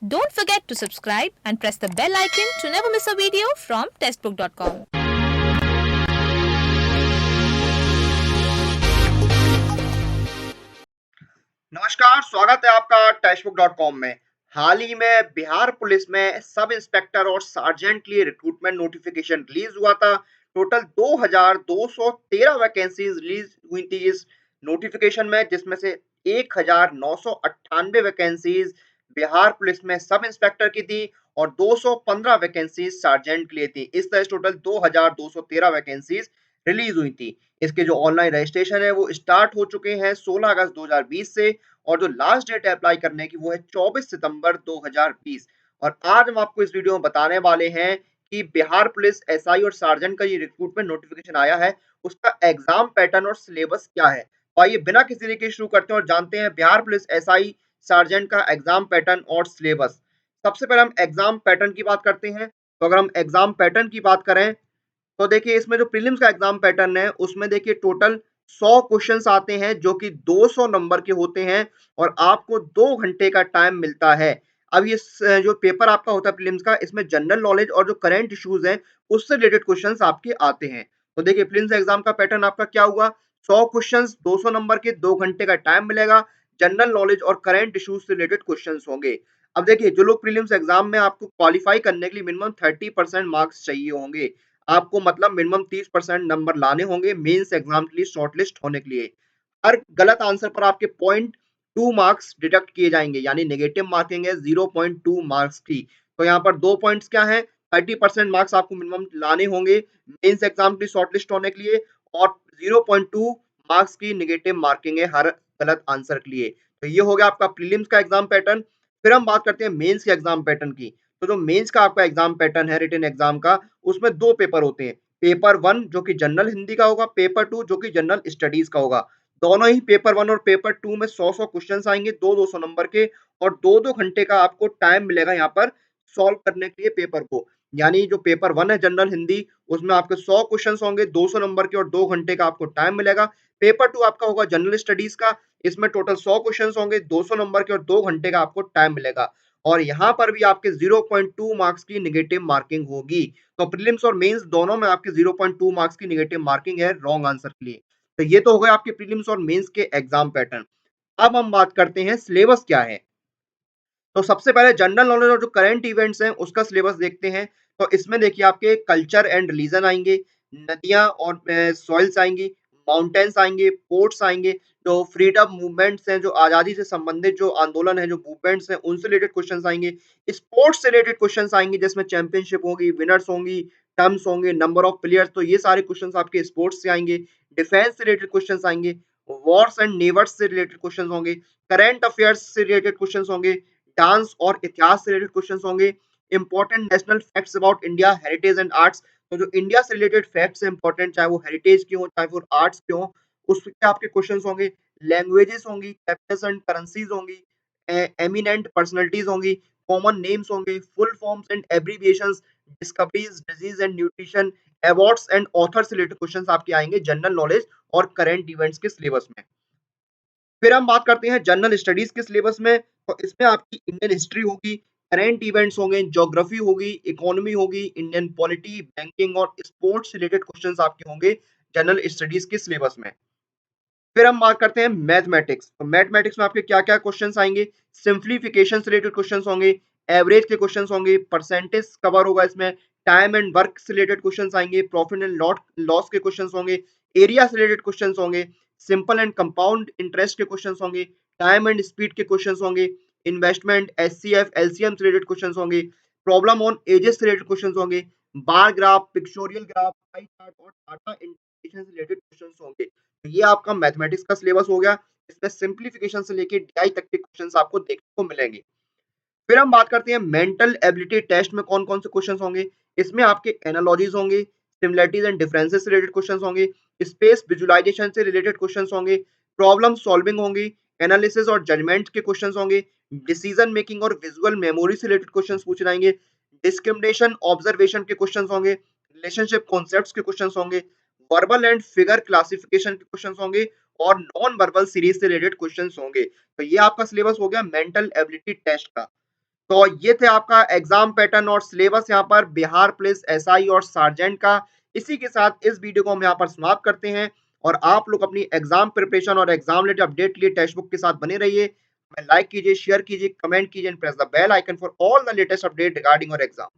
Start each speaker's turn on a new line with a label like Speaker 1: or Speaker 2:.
Speaker 1: Don't forget to subscribe and press the bell icon to never miss a video from testbook.com.
Speaker 2: नमस्कार, स्वागत है आपका टेक्स्टबुक.com में। हाल ही में बिहार पुलिस में सब इंस्पेक्टर और सार्जेंट के लिए रिक्रूटमेंट नोटिफिकेशन रिलीज हुआ था। टोटल 2213 वैकेंसीज रिलीज हुई थी इस नोटिफिकेशन में, जिसमें से 1998 वैकेंसीज बिहार पुलिस में सब इंस्पेक्टर की थी और 215 वैकेंसीज सार्जेंट के लिए थी। इस तरह टोटल 2213 वैकेंसीज रिलीज हुई थी। इसके जो ऑनलाइन रजिस्ट्रेशन है वो स्टार्ट हो चुके हैं 16 अगस्त 2020 से, और जो लास्ट डेट है अप्लाई करने की वो है 24 सितंबर 2020। और आज हम आपको इस वीडियो में बताने वाले हैं कि बिहार पुलिस एसआई और सार्जेंट का ये रिक्रूटमेंट नोटिफिकेशन आया है, उसका एग्जाम पैटर्न और सिलेबस क्या है। तो आइए बिना किसी देरी के शुरू करते हैं और जानते हैं बिहार पुलिस एसआई सार्जेंट का एग्जाम पैटर्न और सिलेबस। सबसे पहले हम एग्जाम पैटर्न की बात करते हैं। तो अगर हम एग्जाम पैटर्न की बात करें तो देखिए इसमें जो प्रीलिम्स का एग्जाम पैटर्न है उसमें देखिए टोटल 100 क्वेश्चंस आते हैं जो कि 200 नंबर के होते हैं और आपको 2 घंटे का टाइम मिलता है। अब ये जो पेपर आपका होता है प्रीलिम्स का, इसमें जनरल नॉलेज और जो करंट इश्यूज हैं उससे रिलेटेड क्वेश्चंस आपके आते हैं। तो देखिए प्रीलिम्स एग्जाम का पैटर्न आपका क्या हुआ, 100 क्वेश्चंस 200 नंबर के, 2 घंटे का टाइम मिलेगा, जनरल नॉलेज और करंट इश्यूज से रिलेटेड क्वेश्चन होंगे। अब देखिए जो लोग प्रीलिम्स एग्जाम में आपको क्वालिफाई करने के लिए मिनिमम 30% मार्क्स चाहिए होंगे, आपको मतलब मिनिमम 30% नंबर लाने होंगे मेंस एग्जाम के लिए शॉर्टलिस्ट होने के लिए। हर गलत आंसर पर आपके 0.2 मार्क्स डिडक्ट किए जाएंगे, यानी नेगेटिव मार्किंग है 0.2 मार्क्स की। तो यहाँ पर 2 पॉइंट्स क्या है, 30% मार्क्स आपको मिनिमम लाने होंगे मेंस एग्जाम के लिए शॉर्टलिस्ट होने के लिए, और 0.2 मार्क्स की नेगेटिव मार्किंग है हर गलत आंसर के लिए। तो ये हो गया आपका प्रीलिम्स का एग्जाम पैटर्न। फिर हम बात करते हैं मेंस के एग्जाम पैटर्न की। तो जो मेंस का आपका एग्जाम पैटर्न है रिटन एग्जाम का, उसमें 2 पेपर होते हैं। पेपर 1 जो कि जनरल हिंदी का होगा, पेपर 2 जो कि जनरल स्टडीज का होगा। दोनों ही पेपर 1 और पेपर 2 में 100-100 क्वेश्चन आएंगे, 2-200 नंबर के, और 2-2 घंटे का आपको टाइम मिलेगा यहाँ पर सॉल्व करने के लिए पेपर को। यानी जो पेपर 1 है जनरल हिंदी, उसमें आपके 100 क्वेश्चन होंगे 200 नंबर के और 2 घंटे का आपको टाइम मिलेगा। पेपर 2 आपका होगा जनरल स्टडीज का, इसमें टोटल 100 क्वेश्चन होंगे 200 नंबर के और 2 घंटे का आपको टाइम मिलेगा। और यहाँ पर भी आपके 0.2 मार्क्स की नेगेटिव मार्किंग होगी। तो प्रीलिम्स और मेंस दोनों में आपके 0.2 मार्क्स की नेगेटिव मार्किंग है रॉन्ग आंसर के लिए। तो ये तो हो गए आपके प्रीलिम्स और मेंस के एग्जाम पैटर्न। अब हम बात करते हैं सिलेबस क्या है। तो सबसे पहले जनरल नॉलेज और जो करंट इवेंट्स हैं उसका सिलेबस देखते हैं। तो इसमें देखिए आपके कल्चर एंड रिलीजन आएंगे, नदियां और सॉइल्स आएंगी, माउंटेन्स आएंगे, पोर्ट्स आएंगे, जो फ्रीडम मूवमेंट्स हैं, जो आज़ादी से संबंधित जो आंदोलन है, जो मूवमेंट्स हैं, उनसे रिलेटेड क्वेश्चंस आएंगे। स्पोर्ट्स से रिलेटेड क्वेश्चंस आएंगे जिसमें चैंपियनशिप होगी, विनर्स होंगी, टर्म्स होंगे, नंबर ऑफ प्लेयर्स, तो ये सारे क्वेश्चंस आपके स्पोर्ट्स से आएंगे। डिफेंस से रिलेटेड क्वेश्चंस आएंगे, वॉर्स एंड नेवर्स से रिलेटेड क्वेश्चंस होंगे, करंट अफेयर्स से रिलेटेड क्वेश्चंस होंगे, डांस और इतिहास से रिलेटेड क्वेश्चंस होंगे, important national facts about India, heritage and arts. तो जो इंडिया से रिलेटेड फैक्ट्स हैं इंपॉर्टेंट, चाहे वो हेरिटेज के हो चाहे वो आर्ट्स के हो, उसके आपके क्वेश्चंस होंगे। लैंग्वेजेस होंगी, कैपिटल्स एंड करेंसीज होंगी, एमिनेंट पर्सनालिटीज होंगी, कॉमन नेम्स होंगे, full forms and abbreviations, discoveries, disease and nutrition, awards and author से रिलेटेड क्वेश्चंस आपके आएंगे जनरल नॉलेज और करंट इवेंट्स के सिलेबस में। फिर हम बात करते हैं जनरल स्टडीज के सिलेबस में। तो इसमें आपकी इंडियन हिस्ट्री होगी, करंट इवेंट्स होंगे, ज्योग्राफी होगी, इकोनॉमी होगी, इंडियन पॉलिटी, बैंकिंग और स्पोर्ट्स रिलेटेड क्वेश्चंस आपके होंगे जनरल स्टडीज के सिलेबस में। फिर हम बात करते हैं मैथमेटिक्स। तो मैथमेटिक्स में आपके क्या क्या क्वेश्चंस आएंगे, सिंप्लीफिकेशन से रिलेटेड क्वेश्चंस होंगे, एवरेज के क्वेश्चंस होंगे, परसेंटेज कवर होगा इसमें, टाइम एंड वर्क से रिलेटेड क्वेश्चंस आएंगे, प्रॉफिट एंड लॉस के क्वेश्चंस होंगे, एरिया से रिलेटेड क्वेश्चंस होंगे, सिंपल एंड कंपाउंड इंटरेस्ट के क्वेश्चंस होंगे, टाइम एंड स्पीड के क्वेश्चंस होंगे, इन्वेस्टमेंट, एचसीएफ, एलसीएम से रिलेटेड क्वेश्चंस होंगे, प्रॉब्लम ऑन एजेस से रिलेटेड क्वेश्चंस होंगे, bar graph, pictorial graph, pie chart और डाटा इंटीग्रेशन से रिलेटेड क्वेश्चंस होंगे। तो ये आपका मैथमेटिक्स का सिलेबस हो गया। इसमें सिंप्लीफिकेशन से लेके डीआई तक के क्वेश्चंस आपको देखने को मिलेंगे। फिर हम बात करते हैं मेंटल एबिलिटी टेस्ट में कौन कौन से क्वेश्चंस होंगे। इसमें आपके एनालॉजीज होंगे, सिमिलरिटीज एंड डिफरेंसेस से रिलेटेड क्वेश्चंस होंगे, स्पेस विजुअलाइजेशन से रिलेटेड क्वेश्चंस होंगे, प्रॉब्लम सॉल्विंग होंगी, एनालिसिस और जजमेंट के क्वेश्चंस होंगे, डिसीजन मेकिंग और विजुअल मेमोरी से रिलेटेड क्वेश्चंस पूछे जाएंगे, डिस्क्रिमिनेशन ऑब्जर्वेशन के क्वेश्चंस होंगे, रिलेशनशिप कॉन्सेप्ट्स के क्वेश्चंस होंगे, वर्बल एंड फिगर क्लासिफिकेशन के क्वेश्चंस होंगे, और नॉन वर्बल सीरीज से रिलेटेड क्वेश्चंस होंगे। तो ये आपका सिलेबस हो गया मेंटल एबिलिटी टेस्ट का। तो ये थे आपका एग्जाम पैटर्न और सिलेबस यहाँ पर बिहार पुलिस एसआई और सार्जेंट का। इसी के साथ इस वीडियो को हम यहाँ पर समाप्त करते हैं और आप लोग अपनी एग्जाम प्रिपरेशन और एग्जाम रिलेटेड अपडेट के लिए टेक्स्ट बुक के साथ बने रहिए। हमें लाइक कीजिए, शेयर कीजिए, कमेंट कीजिए and press the bell icon for all the latest update regarding your exam.